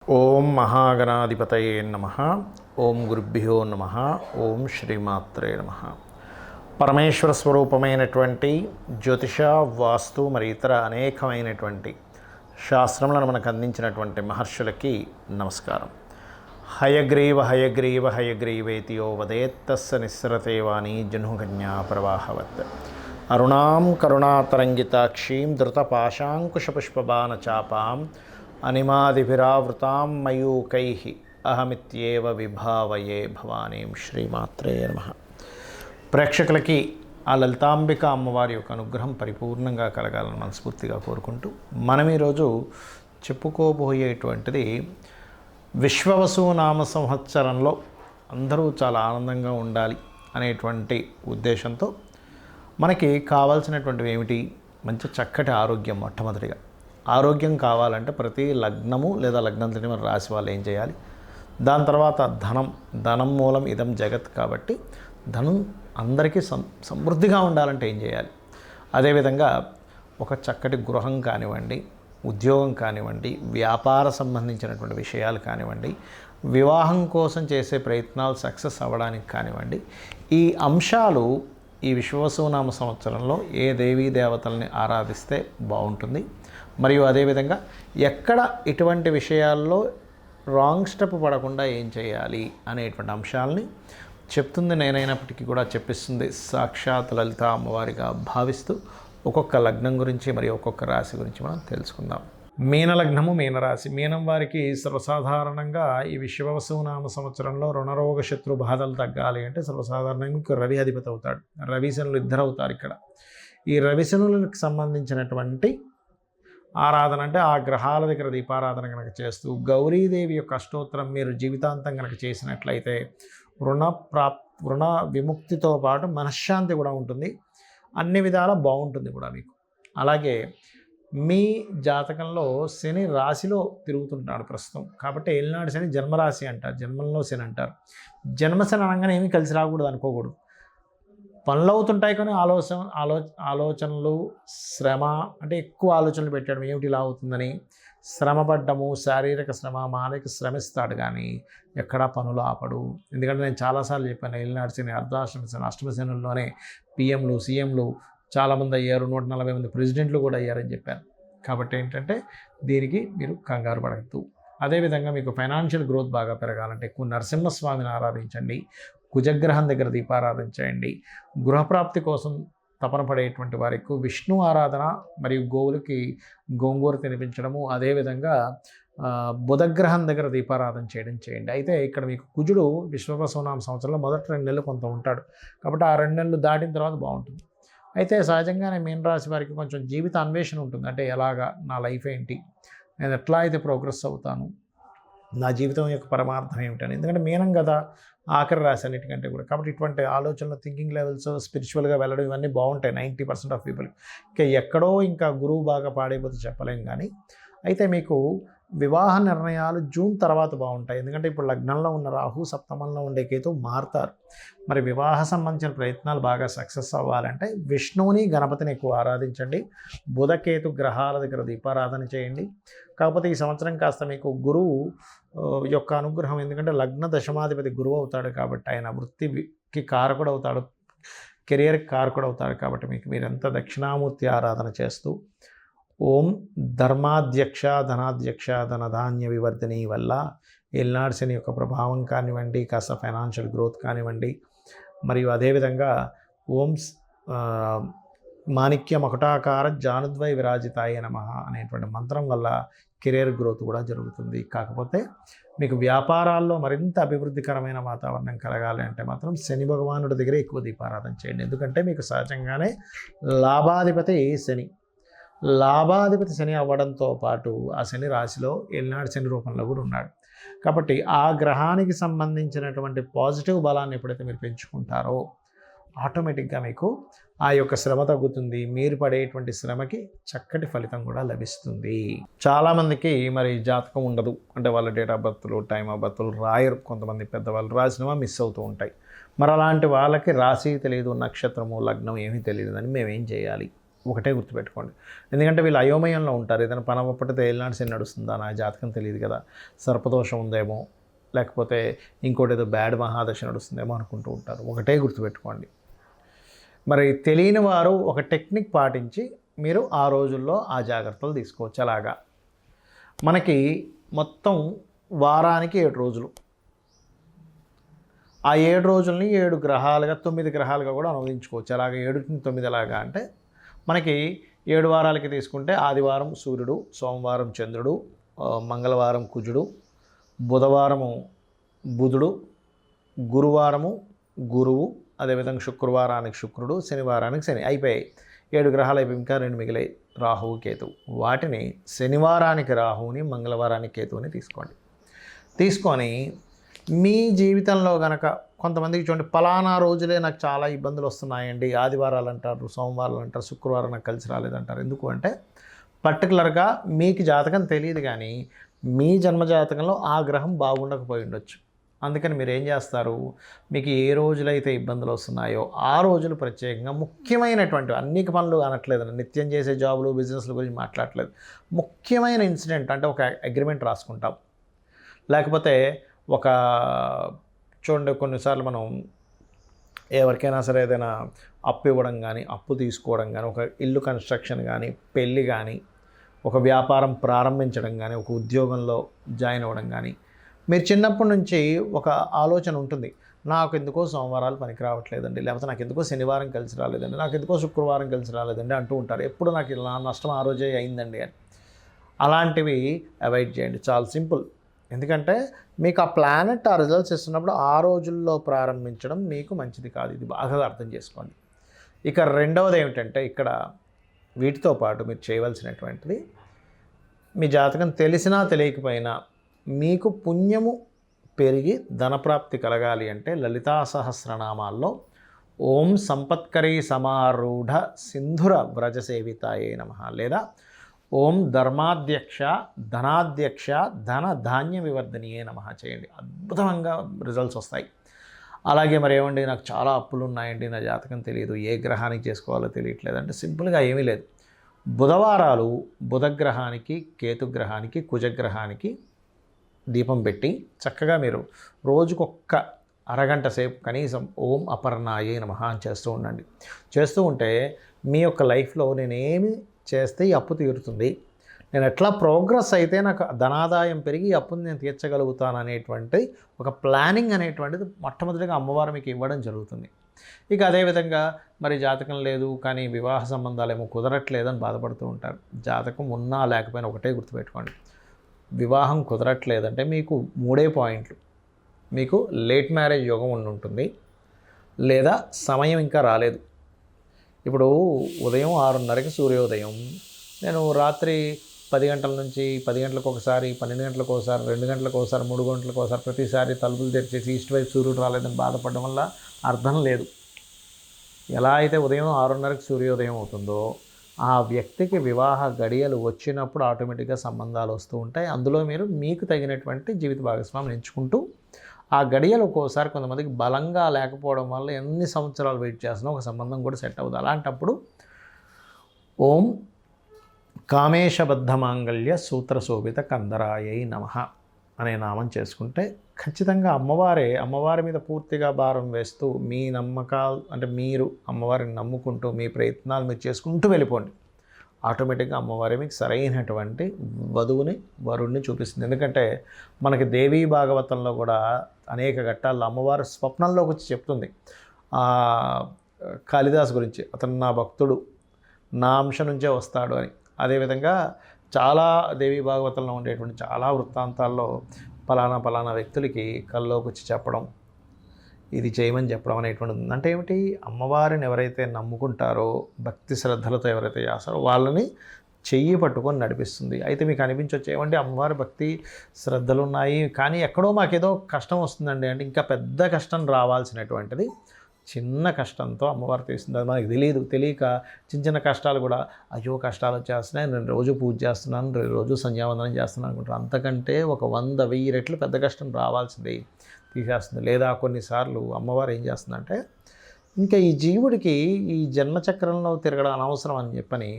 ఓం మహాగణాధిపతయే నమః. ఓం గురుభ్యో నమః. ఓం శ్రీమాత్రే నమః. పరమేశ్వర స్వరూపమైనటువంటి జ్యోతిష, వాస్తు మరి ఇతర అనేకమైనటువంటి శాస్త్రములను మనకు అందించినటువంటి మహర్షులకి నమస్కారం. హయగ్రీవ హయగ్రీవ హయగ్రీవేతి యో వదేత్తస్స నిస్సరతే వాణి జహ్నుకన్యా ప్రవాహవత్. అరుణాం కరుణాతరంగితాక్షీం ధృతపాశాంకుశపుష్పబాణచాపాం అనిమాదిభిరావృతాం మయూకైః అహమిత్యేవ విభావయే భవానీం. శ్రీమాత్రే నమః. ప్రేక్షకులకి ఆ లలితాంబిక అమ్మవారి యొక్క అనుగ్రహం పరిపూర్ణంగా కలగాలని మనస్ఫూర్తిగా కోరుకుంటూ మనం ఈరోజు చెప్పుకోబోయేటువంటిది విశ్వవసునామ సంవత్సరంలో అందరూ చాలా ఆనందంగా ఉండాలి అనేటువంటి ఉద్దేశంతో మనకి కావాల్సినటువంటివి ఏమిటి? మంచి చక్కటి ఆరోగ్యం. మొట్టమొదటిగా ఆరోగ్యం కావాలంటే ప్రతి లగ్నము లేదా లగ్నం తెలియని రాశి వాళ్ళు ఏం చేయాలి? దాని తర్వాత ధనం మూలం ఇదం జగత్ కాబట్టి ధనం అందరికీ సమృద్ధిగా ఉండాలంటే ఏం చేయాలి? అదేవిధంగా ఒక చక్కటి గృహం కానివ్వండి, ఉద్యోగం కానివ్వండి, వ్యాపార సంబంధించినటువంటి విషయాలు కానివ్వండి, వివాహం కోసం చేసే ప్రయత్నాలు సక్సెస్ అవ్వడానికి కానివ్వండి, ఈ అంశాలు ఈ విశ్వవసునామ సంవత్సరంలో ఏ దేవీ దేవతల్ని ఆరాధిస్తే బాగుంటుంది, మరియు అదేవిధంగా ఎక్కడ ఇటువంటి విషయాల్లో రాంగ్ స్టెప్ పడకుండా ఏం చేయాలి అనేటువంటి అంశాలని చెప్తుంది నేనైనప్పటికీ కూడా చెప్పిస్తుంది సాక్షాత్ లలిత అమ్మవారిగా భావిస్తూ ఒక్కొక్క లగ్నం గురించి మరియు ఒక్కొక్క రాశి గురించి మనం తెలుసుకుందాం. మీనలగ్నము, మీనరాశి. మీనం వారికి సర్వసాధారణంగా ఈ విశ్వవసునామ సంవత్సరంలో రుణరోగ శత్రు బాధలు తగ్గాలి అంటే సర్వసాధారణంగా రవి అధిపతి అవుతాడు. రవిశనులు ఇద్దరు అవుతారు. ఇక్కడ ఈ రవిశనులకు సంబంధించినటువంటి ఆరాధన అంటే ఆ గ్రహాల దగ్గర దీపారాధన కనుక చేస్తూ గౌరీదేవి యొక్క అష్టోత్తరం మీరు జీవితాంతం కనుక చేసినట్లయితే రుణ విముక్తితో పాటు మనశ్శాంతి కూడా ఉంటుంది. అన్ని విధాలా బాగుంటుంది కూడా మీకు. అలాగే మీ జాతకంలో శని రాశిలో తిరుగుతుంటాడు ప్రస్తుతం కాబట్టి ఏలినాడు శని జన్మరాశి అంటారు, జన్మంలో శని అంటారు. జన్మశని అనగానే ఏమీ కలిసి రాకూడదు అనుకోకూడదు. పనులు అవుతుంటాయి కానీ ఆలోచనలు శ్రమ అంటే ఎక్కువ ఆలోచనలు పెట్టడం, ఏమిటి ఇలా అవుతుందని శ్రమపడ్డము, శారీరక శ్రమ, మానసిక శ్రమిస్తాడు కానీ ఎక్కడా పనులు ఆపడు. ఎందుకంటే నేను చాలాసార్లు చెప్పాను, ఏలినాడు శని, అర్ధాష్టమ శని, అష్టమ శనుల్లోనే పిఎంలు, సీఎంలు చాలామంది అయ్యారు, 140 మంది ప్రెసిడెంట్లు కూడా అయ్యారని చెప్పాను. కాబట్టి ఏంటంటే దీనికి మీరు కంగారు పడద్దు. అదేవిధంగా మీకు ఫైనాన్షియల్ గ్రోత్ బాగా పెరగాలంటే ఎక్కువ నరసింహస్వామిని ఆరాధించండి, కుజగ్రహం దగ్గర దీపారాధన చేయండి. గృహప్రాప్తి కోసం తపన పడేటువంటి వారికి విష్ణు ఆరాధన మరియు గోవులకి గోంగూర తినిపించడము, అదేవిధంగా బుధగ్రహం దగ్గర దీపారాధన చేయండి. అయితే ఇక్కడ మీకు కుజుడు విశ్వవసునామ సంవత్సరంలో మొదటి 2 నెలలు కొంత ఉంటాడు కాబట్టి ఆ 2 నెలలు దాటిన తర్వాత బాగుంటుంది. అయితే సహజంగానే మీన రాశి వారికి కొంచెం జీవిత అన్వేషణ ఉంటుంది. అంటే ఎలాగా నా లైఫ్ ఏంటి, నేను ఎట్లా అయితే ప్రోగ్రెస్ అవుతాను, నా జీవితం యొక్క పరమార్థం ఏమిటని. ఎందుకంటే మీనం కదా ఆఖరి రాశి అన్నిటికంటే కూడా. కాబట్టి ఇటువంటి ఆలోచనలు, థింకింగ్ లెవెల్స్, స్పిరిచువల్గా వెళ్ళడం ఇవన్నీ బాగుంటాయి 90% ఆఫ్ పీపుల్. ఇంకా గురువు బాగా పాడైపోతే చెప్పలేం కానీ. అయితే మీకు వివాహ నిర్ణయాలు జూన్ తర్వాత బాగుంటాయి. ఎందుకంటే ఇప్పుడు లగ్నంలో ఉన్న రాహు, సప్తమంలో ఉండే కేతు మారుతారు. మరి వివాహ సంబంధించిన ప్రయత్నాలు బాగా సక్సెస్ అవ్వాలంటే విష్ణువుని, గణపతిని ఎక్కువ ఆరాధించండి. బుధకేతు గ్రహాల దగ్గర దీపారాధన చేయండి. కాకపోతే ఈ సంవత్సరం కాస్త మీకు గురువు యొక్క అనుగ్రహం, ఎందుకంటే లగ్న దశమాధిపతి గురువు అవుతాడు కాబట్టి ఆయన వృత్తికి కారకుడు అవుతాడు, కెరియర్కి కారకుడు అవుతాడు. కాబట్టి మీకు మీరంతా దక్షిణామూర్తి ఆరాధన చేస్తూ ఓం ధర్మాధ్యక్ష ధనాధ్యక్ష ధనధాన్య వివర్ధిని వల్ల ఏలినాడు శని యొక్క ప్రభావం కానివ్వండి, కాస్త ఫైనాన్షియల్ గ్రోత్ కానివ్వండి, మరియు అదేవిధంగా ఓం మాణిక్య మకుటాకార జానుద్వై విరాజితాయ నమః అనేటువంటి మంత్రం వల్ల కెరీర్ గ్రోత్ కూడా జరుగుతుంది. కాకపోతే మీకు వ్యాపారాల్లో మరింత అభివృద్ధికరమైన వాతావరణం కలగాలి అంటే మాత్రం శని భగవానుడి దగ్గరే ఎక్కువ దీపారాధన చేయండి. ఎందుకంటే మీకు సహజంగానే లాభాధిపతి శని అవ్వడంతో పాటు ఆ శని రాశిలో ఏలినాడు శని రూపంలో కూడా ఉన్నాడు. కాబట్టి ఆ గ్రహానికి సంబంధించినటువంటి పాజిటివ్ బలాన్ని ఎప్పుడైతే మీరు పెంచుకుంటారో ఆటోమేటిక్గా మీకు ఆ యొక్క శ్రమ తగ్గుతుంది. మీరు పడేటువంటి శ్రమకి చక్కటి ఫలితం కూడా లభిస్తుంది. చాలామందికి మరి జాతకం ఉండదు, అంటే వాళ్ళ డేట్ ఆఫ్ బర్త్లు, టైమ్ ఆఫ్ బర్త్లు రాయరు. కొంతమంది పెద్దవాళ్ళు రాసినవా మిస్ అవుతూ ఉంటాయి. మరి అలాంటి వాళ్ళకి రాశి తెలియదు, నక్షత్రము, లగ్నం ఏమీ తెలియదు అని మేమేం చేయాలి ఒకటే గుర్తుపెట్టుకోండి. ఎందుకంటే వీళ్ళు అయోమయంలో ఉంటారు. ఏదైనా పని అవ్వకపోతే ఏలినాటి శని నడుస్తుందా, నా జాతకం తెలియదు కదా, సర్పదోషం ఉందేమో, లేకపోతే ఇంకోటి ఏదో బ్యాడ్ మహాదశ నడుస్తుందేమో అనుకుంటూ ఉంటారు. ఒకటే గుర్తుపెట్టుకోండి. మరి తెలియని వారు ఒక టెక్నిక్ పాటించి మీరు ఆ రోజుల్లో ఆ జాగ్రత్తలు తీసుకోవచ్చు. అలాగా మనకి మొత్తం వారానికి 7 రోజులు, ఆ 7 రోజుల్ని 7 గ్రహాలుగా 9 గ్రహాలుగా కూడా అనువదించుకోవచ్చు. అలాగే 7-9 ఎలాగా అంటే మనకి 7 వారాలకి తీసుకుంటే ఆదివారం సూర్యుడు, సోమవారం చంద్రుడు, మంగళవారం కుజుడు, బుధవారము బుధుడు, గురువారము గురువు, అదేవిధంగా శుక్రవారానికి శుక్రుడు, శనివారానికి శని. అయిపోయాయి 7 గ్రహాలు అయిపోయి ఇంకా 2 మిగిలాయి, రాహువు కేతువు. వాటిని శనివారానికి రాహువుని, మంగళవారానికి కేతువుని తీసుకోండి. తీసుకొని మీ జీవితంలో కనుక కొంతమందికి చూడండి, పలానా రోజులే నాకు చాలా ఇబ్బందులు వస్తున్నాయండి, ఆదివారాలు అంటారు, సోమవారాలు అంటారు, శుక్రవారం నాకు కలిసి రాలేదంటారు. ఎందుకు అంటే పర్టికులర్గా మీకు జాతకం తెలియదు, కానీ మీ జన్మజాతకంలో ఆ గ్రహం బాగుండకపోయి ఉండొచ్చు. అందుకని మీరు ఏం చేస్తారు, మీకు ఏ రోజులైతే ఇబ్బందులు వస్తున్నాయో ఆ రోజులు ప్రత్యేకంగా ముఖ్యమైనటువంటి అన్ని పనులు అనట్లేదు, నిత్యం చేసే జాబులు బిజినెస్ల గురించి మాట్లాడట్లేదు, ముఖ్యమైన ఇన్సిడెంట్ అంటే ఒక అగ్రిమెంట్ రాసుకుంటాం, లేకపోతే ఒక చూడండి కొన్నిసార్లు మనం ఎవరికైనా సరే ఏదైనా అప్పు ఇవ్వడం కానీ, అప్పు తీసుకోవడం కానీ, ఒక ఇల్లు కన్స్ట్రక్షన్ కానీ, పెళ్ళి కానీ, ఒక వ్యాపారం ప్రారంభించడం కానీ, ఒక ఉద్యోగంలో జాయిన్ అవ్వడం కానీ, మీరు చిన్నప్పటి నుంచి ఒక ఆలోచన ఉంటుంది, నాకు ఎందుకో సోమవారాలు పనికి రావట్లేదండి, లేకపోతే నాకు ఎందుకో శనివారం కలిసి రాలేదండి, నాకు ఎందుకో శుక్రవారం కలిసి రాలేదండి అంటూ ఉంటారు. ఎప్పుడు నాకు ఇలా నష్టం ఆ రోజే అయిందండి అని. అలాంటివి అవాయిడ్ చేయండి, చాలా సింపుల్. ఎందుకంటే మీకు ఆ ప్లానెట్ ఆ రిజల్ట్స్ ఇస్తున్నప్పుడు ఆ రోజుల్లో ప్రారంభించడం మీకు మంచిది కాదు. ఇది బాగా అర్థం చేసుకోండి. ఇక రెండవది ఏమిటంటే ఇక్కడ వీటితో పాటు మీరు చేయవలసినటువంటిది, మీ జాతకం తెలిసినా తెలియకపోయినా మీకు పుణ్యము పెరిగి ధనప్రాప్తి కలగాలి అంటే లలితా సహస్రనామాల్లో ఓం సంపత్కరీ సమారూఢ సింధుర వ్రజసేవితాయే నమః లేదా ఓం ధర్మాధ్యక్ష ధనాధ్యక్ష ధన ధాన్య వివర్ధనీయే నమః చేయండి. అద్భుతంగా రిజల్ట్స్ వస్తాయి. అలాగే మరి ఏమండి నాకు చాలా అప్పులు ఉన్నాయండి, నా జాతకం తెలియదు, ఏ గ్రహానికి చేసుకోవాలో తెలియట్లేదు అంటే సింపుల్గా ఏమీ లేదు. బుధవారాలు బుధగ్రహానికి, కేతుగ్రహానికి, కుజగ్రహానికి దీపం పెట్టి చక్కగా మీరు రోజుకొక్క అరగంట సేపు కనీసం ఓం అపర్ణాయే నమః అని చేస్తూ ఉండండి. చేస్తూ ఉంటే మీ యొక్క లైఫ్లో నేనేమి చేస్తే ఈ అప్పు తీరుతుంది, నేను ఎట్లా ప్రోగ్రెస్ అయితే నాకు ధనాదాయం పెరిగి ఈ అప్పుని నేను తీర్చగలుగుతాను అనేటువంటి ఒక ప్లానింగ్ అనేటువంటిది మొట్టమొదటిగా అమ్మవారు మీకు ఇవ్వడం జరుగుతుంది. ఇక అదేవిధంగా మరి జాతకం లేదు కానీ వివాహ సంబంధాలేమో కుదరట్లేదని బాధపడుతూ ఉంటారు. జాతకం ఉన్నా లేకపోయినా ఒకటే గుర్తుపెట్టుకోండి, వివాహం కుదరట్లేదంటే మీకు 3 పాయింట్లు. మీకు లేట్ మ్యారేజ్ యోగం ఉంటుంది, లేదా సమయం ఇంకా రాలేదు. ఇప్పుడు ఉదయం 6:30కి సూర్యోదయం, నేను రాత్రి 10 గంటల నుంచి 10 గంటలకు ఒకసారి, 12 గంటలకు ఒకసారి, 2 గంటలకు ఒకసారి, 3 గంటలకు ఒకసారి ప్రతిసారి తలుపులు తెరిచేసి ఈస్ట్ వైపు సూర్యుడు రాలేదని బాధపడడం వల్ల అర్థం లేదు. ఎలా అయితే ఉదయం 6:30కి సూర్యోదయం అవుతుందో ఆ వ్యక్తికి వివాహ గడియలు వచ్చినప్పుడు ఆటోమేటిక్గా సంబంధాలు వస్తూ ఉంటాయి. అందులో మీరు మీకు తగినటువంటి జీవిత భాగస్వామిని ఎంచుకుంటూ ఆ గడియలు ఒక్కోసారి కొంతమందికి బలంగా లేకపోవడం వల్ల ఎన్ని సంవత్సరాలు వెయిట్ చేస్తున్నా ఒక సంబంధం కూడా సెట్ అవ్వదు. అలాంటప్పుడు ఓం కామేశబద్ధ మాంగళ్య సూత్రశోభిత కందరాయై నమః అనే నామం చేసుకుంటే ఖచ్చితంగా అమ్మవారి మీద పూర్తిగా భారం వేస్తూ మీ నమ్మకాలు అంటే మీరు అమ్మవారిని నమ్ముకుంటూ మీ ప్రయత్నాలు మీరు చేసుకుంటూ వెళ్ళిపోండి. ఆటోమేటిక్గా అమ్మవారి మీకు సరైనటువంటి వధువుని వరుణ్ణి చూపిస్తుంది. ఎందుకంటే మనకి దేవీ భాగవతంలో కూడా అనేక ఘట్టాల్లో అమ్మవారు స్వప్నంలోకి వచ్చి చెప్తుంది కాళిదాస్ గురించి, అతను నా భక్తుడు, నా అంశ నుంచే వస్తాడు అని. అదేవిధంగా చాలా దేవీ భాగవతంలో ఉండేటువంటి చాలా వృత్తాంతాల్లో పలానా వ్యక్తులకి కల్లోకి వచ్చి చెప్పడం, ఇది చేయమని చెప్పడం అనేటువంటిది ఉంది. అంటే ఏమిటి, అమ్మవారిని ఎవరైతే నమ్ముకుంటారో భక్తి శ్రద్ధలతో ఎవరైతే చేస్తారో వాళ్ళని చెయ్యి పట్టుకొని నడిపిస్తుంది. అయితే మీకు అనిపించవచ్చు ఏమంటే అమ్మవారి భక్తి శ్రద్ధలు ఉన్నాయి కానీ ఎక్కడో మాకేదో కష్టం వస్తుందండి అంటే, ఇంకా పెద్ద కష్టం రావాల్సినటువంటిది చిన్న కష్టంతో అమ్మవారు తీస్తుంది. అది మనకి తెలియక చిన్న కష్టాలు కూడా అయ్యో కష్టాలు వచ్చేస్తున్నాయి, నేను రోజు పూజ చేస్తున్నాను, రోజు సంధ్యావందనం చేస్తున్నాను అనుకుంటారు. అంతకంటే ఒక 100,000 రెట్లు పెద్ద కష్టం రావాల్సింది తీసేస్తుంది. లేదా కొన్నిసార్లు అమ్మవారు ఏం చేస్తుందంటే ఇంకా ఈ జీవుడికి ఈ జన్మచక్రంలో తిరగడం అనవసరం అని చెప్పని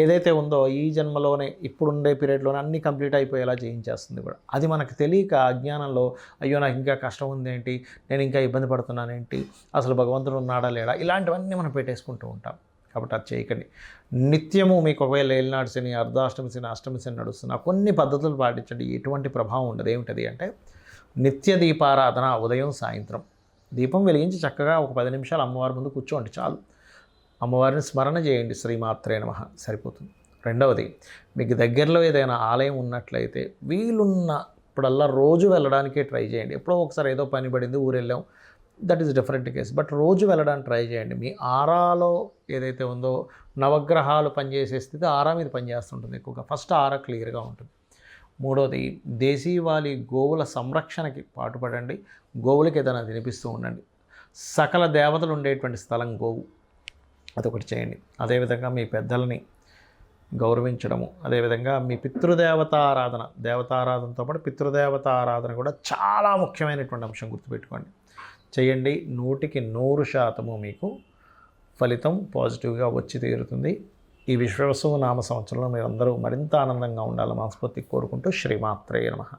ఏదైతే ఉందో ఈ జన్మలోనే ఇప్పుడుండే పీరియడ్లోనే అన్నీ కంప్లీట్ అయిపోయేలా చేయించేస్తుంది కూడా. అది మనకు తెలియక అజ్ఞానంలో అయ్యో నాకు ఇంకా కష్టం ఉందేంటి, నేను ఇంకా ఇబ్బంది పడుతున్నానేంటి, అసలు భగవంతుడు ఉన్నాడా లేడా, ఇలాంటివన్నీ మనం పెట్టేసుకుంటూ ఉంటాం. కాబట్టి అది చేయకండి. నిత్యము మీకు ఒకవేళ ఏలినాడు శని, అర్ధాష్టమి శని, అష్టమి శని నడుస్తున్న కొన్ని పద్ధతులు పాటించండి, ఎటువంటి ప్రభావం ఉండదు. ఏమిటది అంటే నిత్య దీపారాధన, ఉదయం సాయంత్రం దీపం వెలిగించి చక్కగా ఒక 10 నిమిషాలు అమ్మవారి ముందు కూర్చోండి చాలు. అమ్మవారిని స్మరణ చేయండి, శ్రీమాత్రే నమః, సరిపోతుంది. రెండవది, మీకు దగ్గరలో ఏదైనా ఆలయం ఉన్నట్లయితే వీలున్నప్పుడల్లా రోజు వెళ్ళడానికే ట్రై చేయండి. ఎప్పుడో ఒకసారి ఏదో పని పడింది ఊరు వెళ్ళాం, that is different case. But రోజు వెళ్ళడానికి ట్రై చేయండి. మీ ఆరాలో ఏదైతే ఉందో నవగ్రహాలు పనిచేసే స్థితి ఆరా మీద పనిచేస్తుంటుంది ఎక్కువగా. ఫస్ట్ ఆరా క్లియర్గా ఉంటుంది. మూడవది, దేశీవాలి గోవుల సంరక్షణకి పాటుపడండి. గోవులకి ఏదైనా తినిపిస్తూ ఉండండి. సకల దేవతలు ఉండేటువంటి స్థలం గోవు, అదొకటి చేయండి. అదేవిధంగా మీ పెద్దలని గౌరవించడము, అదేవిధంగా మీ పితృదేవతారాధన, దేవతారాధనతో పాటు పితృదేవతారాధన కూడా చాలా ముఖ్యమైనటువంటి అంశం, గుర్తుపెట్టుకోండి. చేయండి. 100% మీకు ఫలితం పాజిటివ్గా వచ్చి తీరుతుంది. ఈ విశ్వవసు నామ సంవత్సరంలో మీరందరూ మరింత ఆనందంగా ఉండాలని మనస్ఫూర్తిగా కోరుకుంటూ శ్రీమాత్రే నమః.